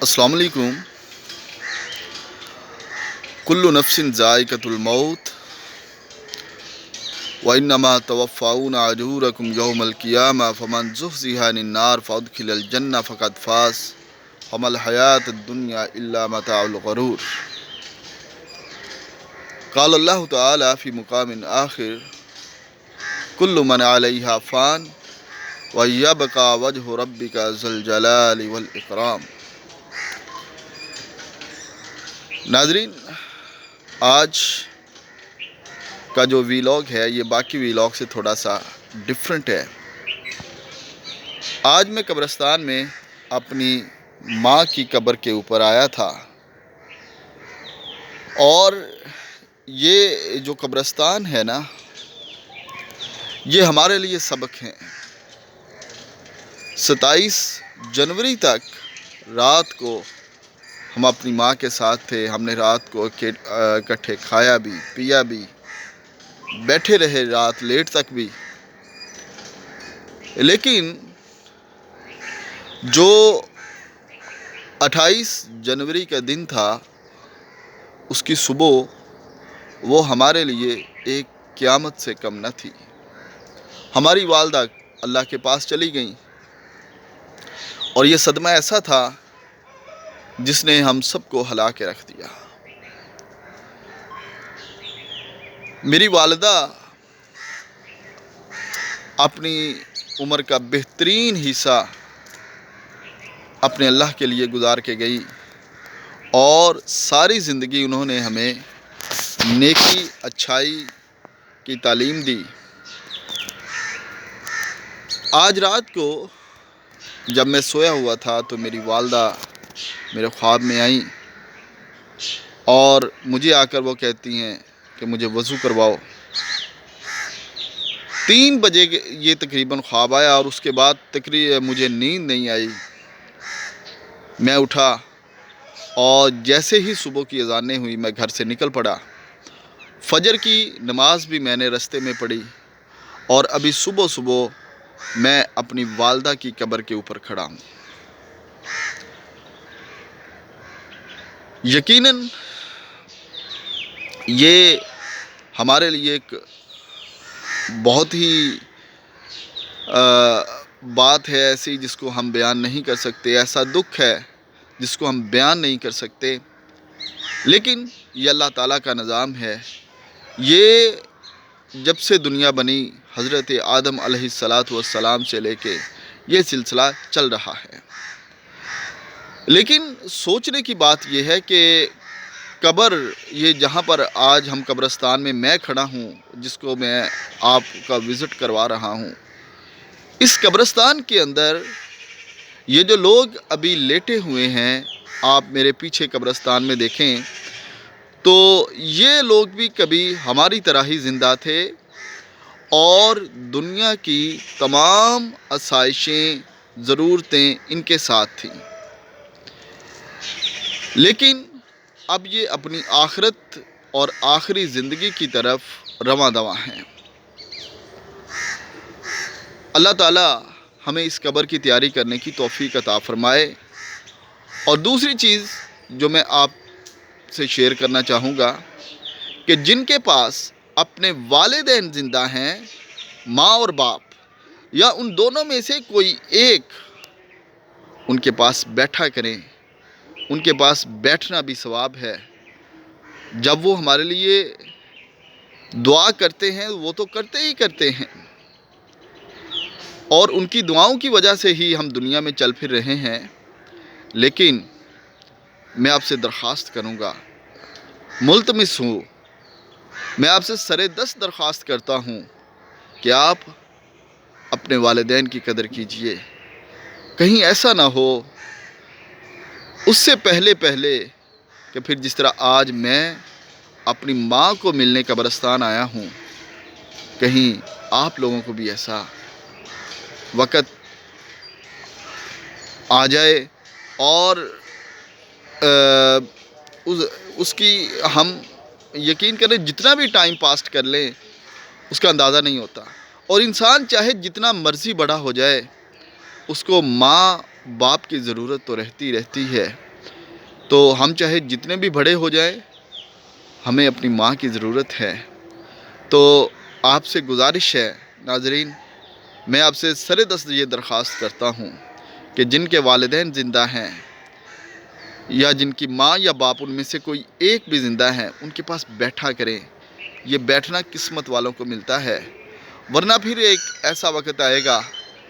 अस्सलाम वालेकुम। कुल्लु नफ्सिन ज़ाइक़तुल मौत व इन्नमा तवफ़्फ़ाऊना अजूरकुम यौमल क़ियामा फ़मन ज़ुहज़िहा अनिन नार फ़अदख़िलल जन्नह फ़क़द फ़ाज़ वमल हयातुद दुन्या इल्ला मताउल ग़ुरूर। क़ाल अल्लाहु तआला फ़ी मुक़ामिन आख़िर कुल्लु मन अलैहा फ़ान व यबक़ा वजहु रब्बिका ज़ुल जलाली वल इकराम। नाज़रीन, आज का जो वीलॉग है ये बाकी वीलॉग से थोड़ा सा डिफरेंट है। आज मैं कब्रिस्तान में अपनी माँ की कब्र के ऊपर आया था और ये जो कब्रिस्तान है ना, ये हमारे लिए सबक हैं। 27 जनवरी तक रात को हम अपनी माँ के साथ थे। हमने रात को इकट्ठे खाया भी, पिया भी, बैठे रहे रात लेट तक भी। लेकिन जो 28 जनवरी का दिन था, उसकी सुबह वो हमारे लिए एक क़यामत से कम न थी। हमारी वालदा अल्लाह के पास चली गईं और ये सदमा ऐसा था जिसने हम सबको हिला के रख दिया। मेरी वालदा अपनी उम्र का बेहतरीन हिस्सा अपने अल्लाह के लिए गुजार के गई और सारी ज़िंदगी उन्होंने हमें नेकी अच्छाई की तालीम दी। आज रात को जब मैं सोया हुआ था तो मेरी वालदा मेरे ख्वाब में आई और मुझे आकर वो कहती हैं कि मुझे वज़ू करवाओ। 3 बजे ये तकरीबन ख्वाब आया और उसके बाद मुझे नींद नहीं आई। मैं उठा और जैसे ही सुबह की अज़ानें हुई मैं घर से निकल पड़ा। फजर की नमाज भी मैंने रास्ते में पढ़ी और अभी सुबह सुबह मैं अपनी वालदा की कब्र के ऊपर खड़ा हूँ। यकीनन ये हमारे लिए एक बहुत ही बात है ऐसी जिसको हम बयान नहीं कर सकते। ऐसा दुख है जिसको हम बयान नहीं कर सकते। लेकिन ये अल्लाह ताला का निज़ाम है। ये जब से दुनिया बनी हज़रत आदम अलैहिस्सलातु वस्सलाम से लेके ये सिलसिला चल रहा है। लेकिन सोचने की बात यह है कि कब्र, ये जहाँ पर आज हम कब्रिस्तान में मैं खड़ा हूँ, जिसको मैं आपका विज़िट करवा रहा हूँ, इस कब्रिस्तान के अंदर ये जो लोग अभी लेटे हुए हैं, आप मेरे पीछे कब्रिस्तान में देखें तो ये लोग भी कभी हमारी तरह ही ज़िंदा थे और दुनिया की तमाम आसाइशें, ज़रूरतें इनके साथ थीं। लेकिन अब ये अपनी आखिरत और आखिरी ज़िंदगी की तरफ रवां दवां हैं। अल्लाह ताला हमें इस कब्र की तैयारी करने की तौफ़ीक़ अता फ़रमाए। और दूसरी चीज़ जो मैं आपसे शेयर करना चाहूँगा कि जिनके पास अपने वालिदैन ज़िंदा हैं, माँ और बाप, या उन दोनों में से कोई एक, उनके पास बैठा करें। उनके पास बैठना भी सवाब है। जब वो हमारे लिए दुआ करते हैं वो तो करते ही करते हैं और उनकी दुआओं की वजह से ही हम दुनिया में चल फिर रहे हैं। लेकिन मैं आपसे दरख्वास्त करूँगा, मुल्तमिस हूँ, मैं आपसे सरे दस्त दरख्वास्त करता हूँ कि आप अपने वालिदैन की कदर कीजिए। कहीं ऐसा ना हो उससे पहले कि फिर जिस तरह आज मैं अपनी माँ को मिलने कब्रिस्तान आया हूँ, कहीं आप लोगों को भी ऐसा वक़्त आ जाए और उसकी हम यकीन करें जितना भी टाइम पास कर लें उसका अंदाज़ा नहीं होता। और इंसान चाहे जितना मर्ज़ी बड़ा हो जाए, उसको माँ बाप की ज़रूरत तो रहती है। تو ہم چاہے جتنے بھی بڑے ہو جائیں، ہمیں اپنی ماں کی ضرورت ہے۔ تو آپ سے گزارش ہے ناظرین، میں آپ سے سر دست یہ درخواست کرتا ہوں کہ جن کے والدین زندہ ہیں یا جن کی ماں یا باپ ان میں سے کوئی ایک بھی زندہ ہے، ان کے پاس بیٹھا کریں۔ یہ بیٹھنا قسمت والوں کو ملتا ہے، ورنہ پھر ایک ایسا وقت آئے گا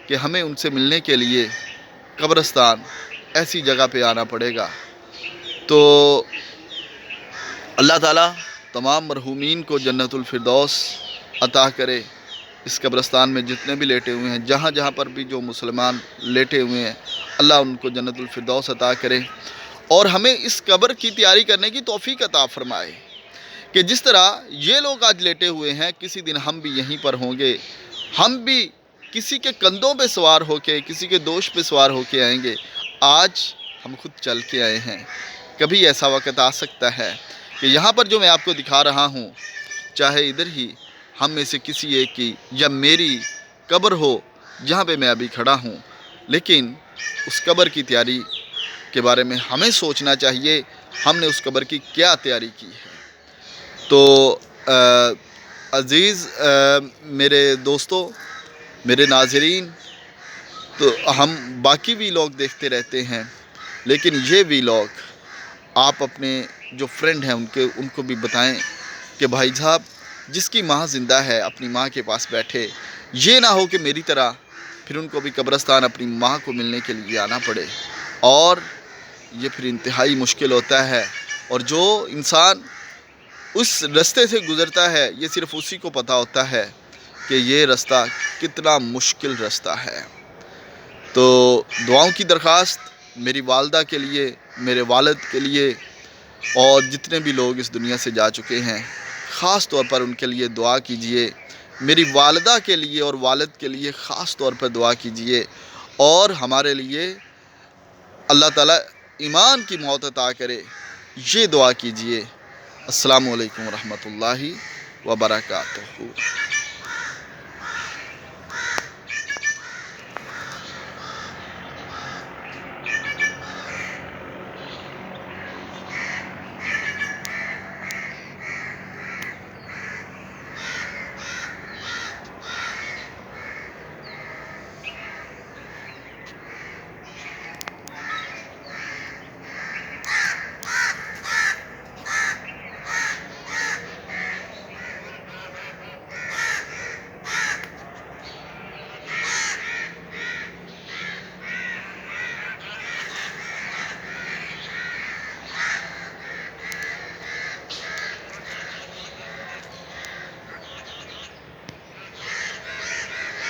کہ ہمیں ان سے ملنے کے لیے قبرستان ایسی جگہ پہ آنا پڑے گا۔ تو اللہ تعالیٰ تمام مرحومین کو جنت الفردوس عطا کرے۔ اس قبرستان میں جتنے بھی لیٹے ہوئے ہیں، جہاں جہاں پر بھی جو مسلمان لیٹے ہوئے ہیں، اللہ ان کو جنت الفردوس عطا کرے، اور ہمیں اس قبر کی تیاری کرنے کی توفیق عطا فرمائے کہ جس طرح یہ لوگ آج لیٹے ہوئے ہیں، کسی دن ہم بھی یہیں پر ہوں گے، ہم بھی کسی کے کندھوں پہ سوار ہو کے، کسی کے دوش پہ سوار ہو کے آئیں گے۔ آج ہم خود چل کے آئے ہیں، کبھی ایسا وقت آ سکتا ہے کہ یہاں پر جو میں آپ کو دکھا رہا ہوں، چاہے ادھر ہی ہم میں سے کسی ایک کی یا میری قبر ہو جہاں پہ میں ابھی کھڑا ہوں، لیکن اس قبر کی تیاری کے بارے میں ہمیں سوچنا چاہیے، ہم نے اس قبر کی کیا تیاری کی ہے۔ تو عزیز میرے دوستو، میرے ناظرین، تو ہم باقی ویلاگ دیکھتے رہتے ہیں، لیکن یہ ویلاگ آپ اپنے جو فرینڈ ہیں ان کو بھی بتائیں کہ بھائی صاحب، جس کی ماں زندہ ہے اپنی ماں کے پاس بیٹھے، یہ نہ ہو کہ میری طرح پھر ان کو بھی قبرستان اپنی ماں کو ملنے کے لیے آنا پڑے، اور یہ پھر انتہائی مشکل ہوتا ہے۔ اور جو انسان اس رستے سے گزرتا ہے، یہ صرف اسی کو پتہ ہوتا ہے کہ یہ رستہ کتنا مشکل رستہ ہے۔ تو دعاؤں کی درخواست میری والدہ کے لیے، میرے والد کے لیے، اور جتنے بھی لوگ اس دنیا سے جا چکے ہیں، خاص طور پر ان کے لیے دعا کیجئے۔ میری والدہ کے لیے اور والد کے لیے خاص طور پر دعا کیجئے، اور ہمارے لیے اللہ تعالیٰ ایمان کی موت عطا کرے، یہ دعا کیجئے۔ السلام علیکم ورحمۃ اللہ وبرکاتہ۔